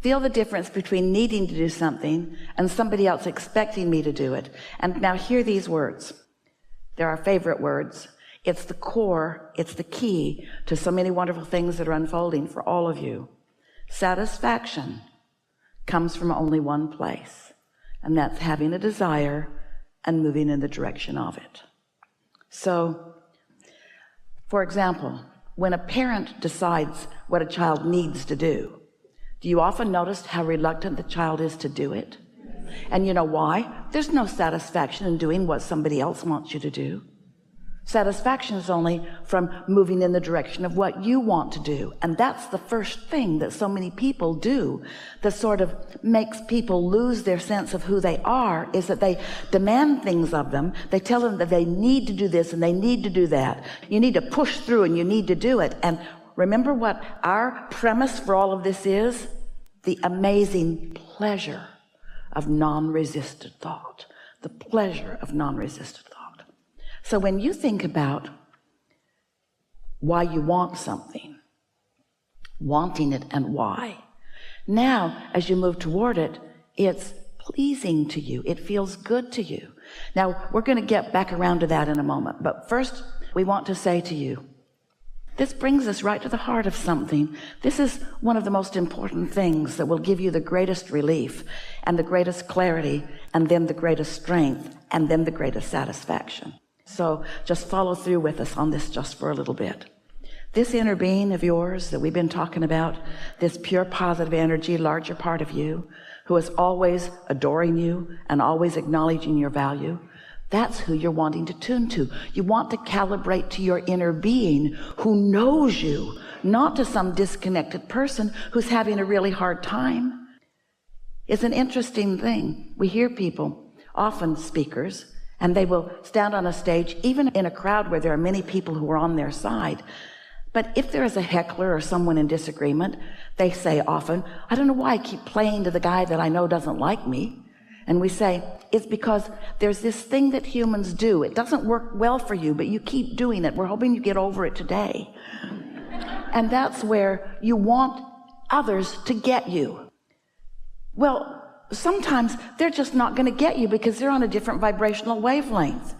Feel the difference between needing to do something and somebody else expecting me to do it. And now hear these words. They're our favorite words. It's the core, it's the key to so many wonderful things that are unfolding for all of you. Satisfaction comes from only one place, and that's having a desire and moving in the direction of it. So, for example, when a parent decides what a child needs to do you often notice how reluctant the child is to do it? And you know why? There's no satisfaction in doing what somebody else wants you to do. Satisfaction is only from moving in the direction of what you want to do. And that's the first thing that so many people do that sort of makes people lose their sense of who they are, is that they demand things of them. They tell them that they need to do this and they need to do that. You need to push through and you need to do it. And remember what our premise for all of this is? The amazing pleasure of non-resisted thought. The pleasure of non-resisted thought. So when you think about why you want something, wanting it and why, now as you move toward it, it's pleasing to you. It feels good to you. Now we're going to get back around to that in a moment. But first we want to say to you, this brings us right to the heart of something. This is one of the most important things that will give you the greatest relief and the greatest clarity and then the greatest strength and then the greatest satisfaction. So just follow through with us on this just for a little bit. This inner being of yours that we've been talking about, this pure positive energy, larger part of you, who is always adoring you and always acknowledging your value, that's who you're wanting to tune to. You want to calibrate to your inner being who knows you, not to some disconnected person who's having a really hard time. It's an interesting thing. We hear people, often speakers, and they will stand on a stage, even in a crowd where there are many people who are on their side. But if there is a heckler or someone in disagreement, they say often, I don't know why I keep playing to the guy that I know doesn't like me. And we say, it's because there's this thing that humans do. It doesn't work well for you, but you keep doing it. We're hoping you get over it today. And that's where you want others to get you. Well, sometimes they're just not going to get you because they're on a different vibrational wavelength.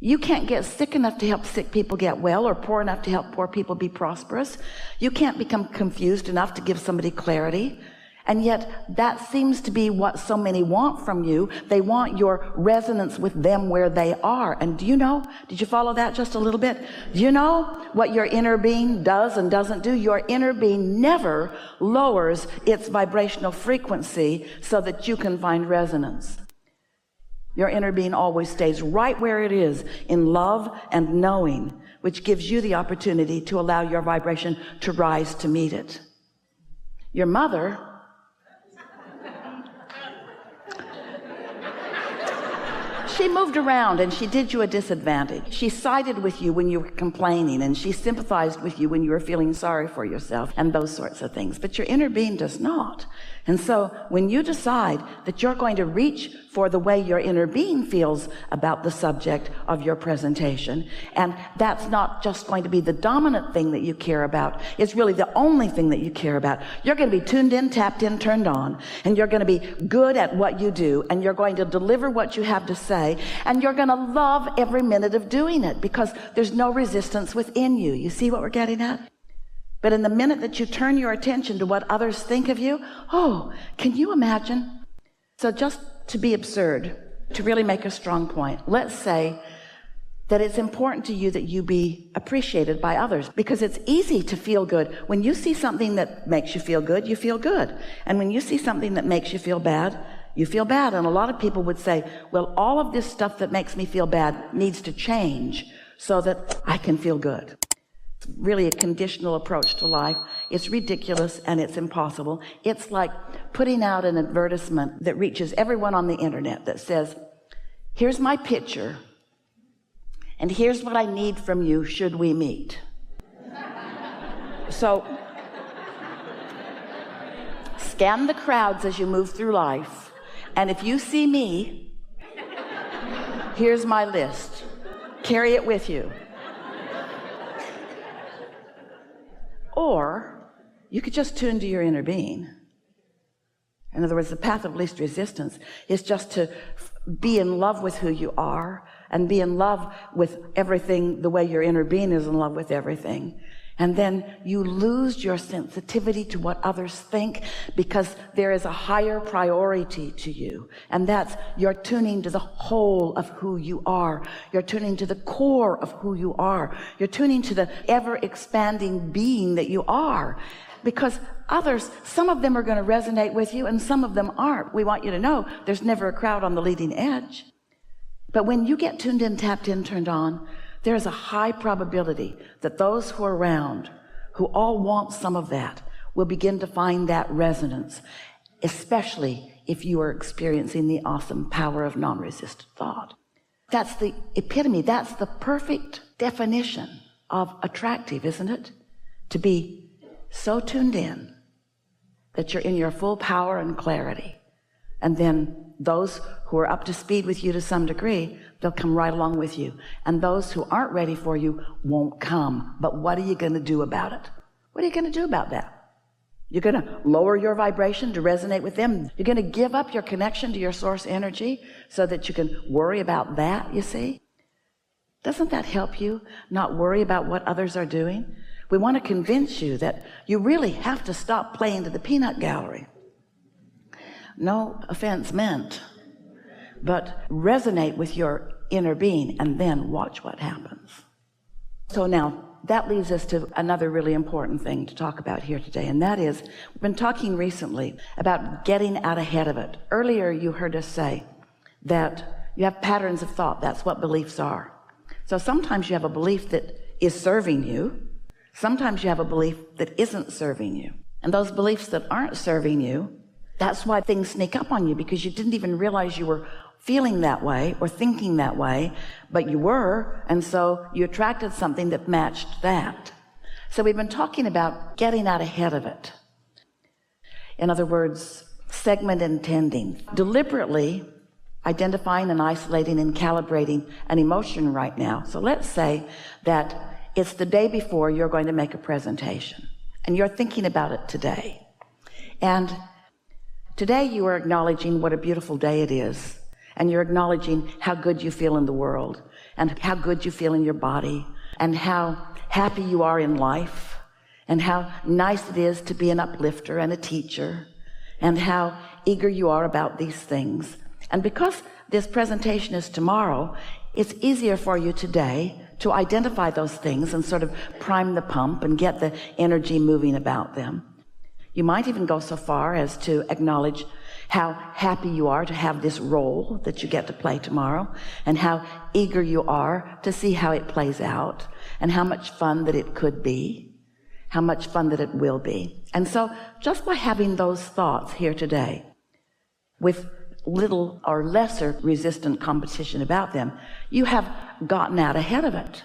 You can't get sick enough to help sick people get well, or poor enough to help poor people be prosperous. You can't become confused enough to give somebody clarity. And yet that seems to be what so many want from you. They want your resonance with them where they are. And do you know, did you follow that just a little bit? Do you know what your inner being does and doesn't do? Your inner being never lowers its vibrational frequency so that you can find resonance. Your inner being always stays right where it is in love and knowing, which gives you the opportunity to allow your vibration to rise to meet it. Your mother, she moved around and she did you a disadvantage. She sided with you when you were complaining, and she sympathized with you when you were feeling sorry for yourself and those sorts of things. But your inner being does not. And so when you decide that you're going to reach for the way your inner being feels about the subject of your presentation, and that's not just going to be the dominant thing that you care about, it's really the only thing that you care about. You're going to be tuned in, tapped in, turned on, and you're going to be good at what you do, and you're going to deliver what you have to say, and you're going to love every minute of doing it because there's no resistance within you. You see what we're getting at? But in the minute that you turn your attention to what others think of you, oh, can you imagine? So just to be absurd, to really make a strong point, let's say that it's important to you that you be appreciated by others, because it's easy to feel good. When you see something that makes you feel good, you feel good. And when you see something that makes you feel bad, you feel bad. And a lot of people would say, well, all of this stuff that makes me feel bad needs to change so that I can feel good. It's really a conditional approach to life. It's ridiculous and it's impossible. It's like putting out an advertisement that reaches everyone on the internet that says, here's my picture and here's what I need from you should we meet. So scan the crowds as you move through life, and if you see me, here's my list. Carry it with you. Or you could just tune to your inner being In other words, the path of least resistance is just to be in love with who you are and be in love with everything the way your inner being is in love with everything. And then you lose your sensitivity to what others think because there is a higher priority to you. And that's you're tuning to the whole of who you are. You're tuning to the core of who you are. You're tuning to the ever-expanding being that you are. Because others, some of them are going to resonate with you and some of them aren't. We want you to know there's never a crowd on the leading edge. But when you get tuned in, tapped in, turned on, there's a high probability that those who are around, who all want some of that, will begin to find that resonance, especially if you are experiencing the awesome power of non-resistant thought. That's the epitome, that's the perfect definition of attractive, isn't it? To be so tuned in that you're in your full power and clarity. And then those who are up to speed with you to some degree, they'll come right along with you. And those who aren't ready for you won't come. But what are you going to do about it? What are you going to do about that? You're going to lower your vibration to resonate with them. You're going to give up your connection to your source energy so that you can worry about that, you see? Doesn't that help you not worry about what others are doing? We want to convince you that you really have to stop playing to the peanut gallery. No offense meant, but resonate with your inner being and then watch what happens. So now that leads us to another really important thing to talk about here today, and that is we've been talking recently about getting out ahead of it. Earlier you heard us say that you have patterns of thought. That's what beliefs are. So sometimes you have a belief that is serving you. Sometimes you have a belief that isn't serving you. And those beliefs that aren't serving you, that's why things sneak up on you, because you didn't even realize you were feeling that way or thinking that way, but you were, and so you attracted something that matched that. So we've been talking about getting out ahead of it. In other words, segment intending, deliberately identifying and isolating and calibrating an emotion right now. So let's say that it's the day before you're going to make a presentation, and you're thinking about it today. And today you are acknowledging what a beautiful day it is, and you're acknowledging how good you feel in the world, and how good you feel in your body, and how happy you are in life, and how nice it is to be an uplifter and a teacher, and how eager you are about these things. And because this presentation is tomorrow, it's easier for you today to identify those things and sort of prime the pump and get the energy moving about them. You might even go so far as to acknowledge how happy you are to have this role that you get to play tomorrow, and how eager you are to see how it plays out, and how much fun that it could be, how much fun that it will be. And so just by having those thoughts here today, with little or lesser resistant competition about them, you have gotten out ahead of it.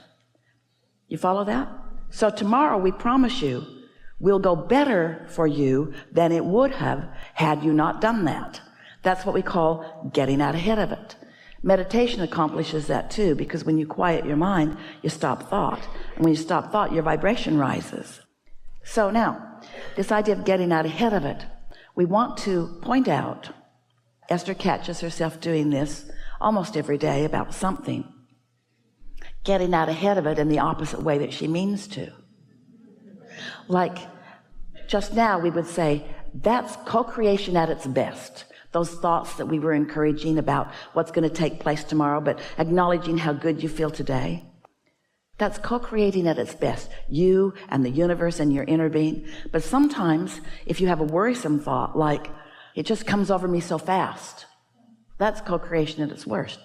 You follow that? So tomorrow, we promise you, will go better for you than it would have had you not done that. That's what we call getting out ahead of it. Meditation accomplishes that too, because when you quiet your mind, you stop thought. And when you stop thought, your vibration rises. So now, this idea of getting out ahead of it, we want to point out, Esther catches herself doing this almost every day about something, getting out ahead of it in the opposite way that she means to. Like just now we would say, that's co-creation at its best. Those thoughts that we were encouraging about what's going to take place tomorrow, but acknowledging how good you feel today. That's co-creating at its best, you and the universe and your inner being. But sometimes if you have a worrisome thought, like, it just comes over me so fast, that's co-creation at its worst.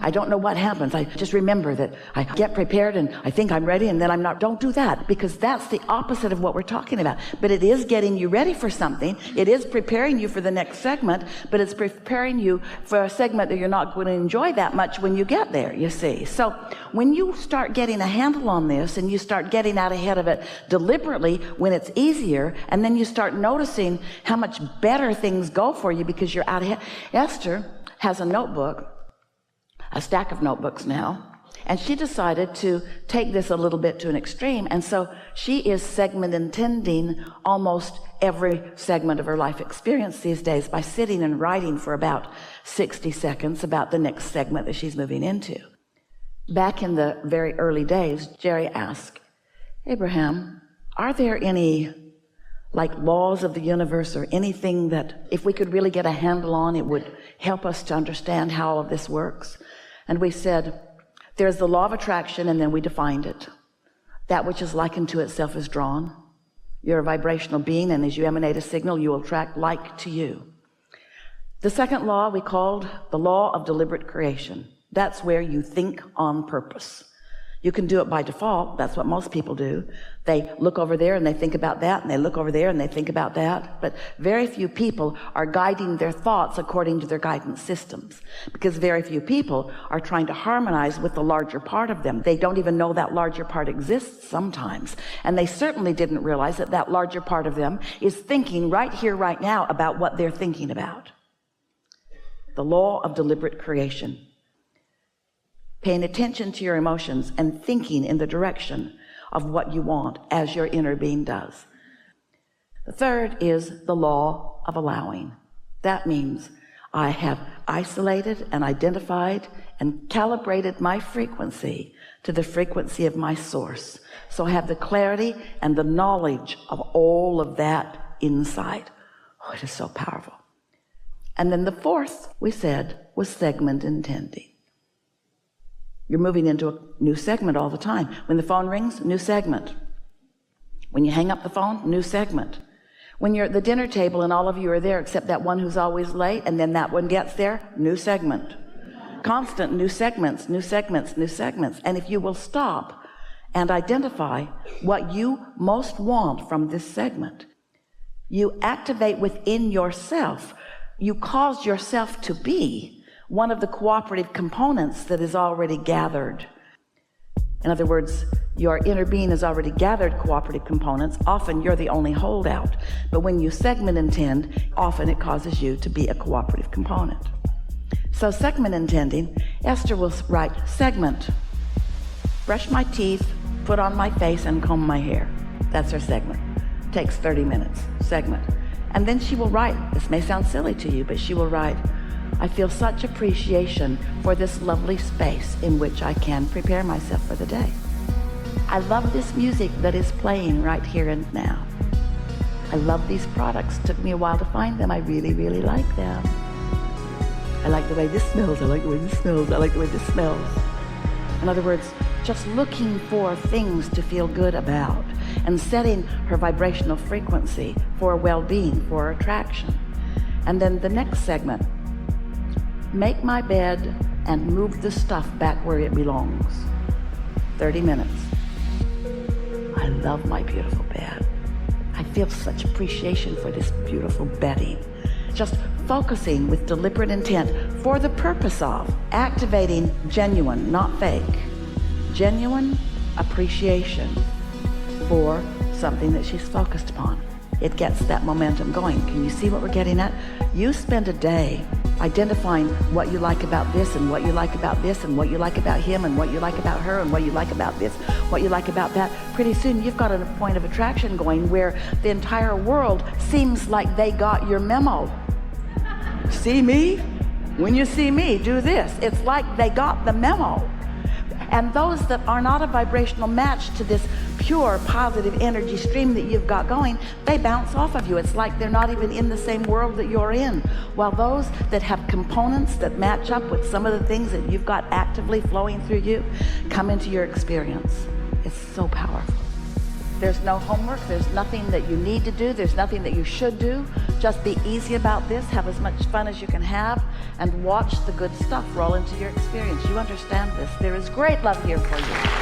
I don't know what happens. I just remember that I get prepared and I think I'm ready and then I'm not. Don't do that, because that's the opposite of what we're talking about. But it is getting you ready for something. It is preparing you for the next segment, but it's preparing you for a segment that you're not going to enjoy that much when you get there, you see. So when you start getting a handle on this and you start getting out ahead of it deliberately when it's easier, and then you start noticing how much better things go for you because you're out ahead. Esther has a notebook, a stack of notebooks now, And she decided to take this a little bit to an extreme. And so she is segment intending almost every segment of her life experience these days by sitting and writing for about 60 seconds about the next segment that she's moving into. Back in the very early days, Jerry asked, Abraham, are there any laws of the universe or anything that if we could really get a handle on, it would help us to understand how all of this works? And we said, there's the law of attraction, and then we defined it. That which is likened to itself is drawn. You're a vibrational being, and as you emanate a signal, you will attract like to you. The second law we called the law of deliberate creation. That's where you think on purpose. You can do it by default. That's what most people do. They look over there and they think about that, and they look over there and they think about that. But very few people are guiding their thoughts according to their guidance systems, because very few people are trying to harmonize with the larger part of them. They don't even know that larger part exists sometimes. And they certainly didn't realize that that larger part of them is thinking right here, right now about what they're thinking about. The law of deliberate creation. Paying attention to your emotions and thinking in the direction of what you want as your inner being does. The third is the law of allowing. That means I have isolated and identified and calibrated my frequency to the frequency of my source. So I have the clarity and the knowledge of all of that inside. Oh, it is so powerful. And then the fourth, we said, was segment intending. You're moving into a new segment all the time. When the phone rings, new segment. When you hang up the phone, new segment. When you're at the dinner table and all of you are there except that one who's always late, and then that one gets there, new segment. Constant new segments, new segments, new segments. And if you will stop and identify what you most want from this segment, you activate within yourself. You cause yourself to be one of the cooperative components that is already gathered. In other words, your inner being has already gathered cooperative components. Often you're the only holdout. But when you segment intend, often it causes you to be a cooperative component. So segment intending, Esther will write segment. Brush my teeth, put on my face, and comb my hair. That's her segment. Takes 30 minutes, segment. And then she will write, this may sound silly to you, but she will write, I feel such appreciation for this lovely space in which I can prepare myself for the day. I love this music that is playing right here and now. I love these products. Took me a while to find them. I really, really like them. I like the way this smells. I like the way this smells. I like the way this smells. In other words, just looking for things to feel good about and setting her vibrational frequency for well-being, for attraction. And then the next segment, make my bed and move the stuff back where it belongs. 30 minutes. I love my beautiful bed. I feel such appreciation for this beautiful bedding. Just focusing with deliberate intent for the purpose of activating genuine, not fake, genuine appreciation for something that she's focused upon. It gets that momentum going. Can you see what we're getting at? You spend a day identifying what you like about this and what you like about this and what you like about him and what you like about her and what you like about this, what you like about that. Pretty soon you've got a point of attraction going where the entire world seems like they got your memo. See me? When you see me, do this. It's like they got the memo. And those that are not a vibrational match to this pure positive energy stream that you've got going, they bounce off of you. It's like they're not even in the same world that you're in. While those that have components that match up with some of the things that you've got actively flowing through you come into your experience. It's so powerful. There's no homework. There's nothing that you need to do. There's nothing that you should do. Just be easy about this. Have as much fun as you can have and watch the good stuff roll into your experience. You understand this. There is great love here for you.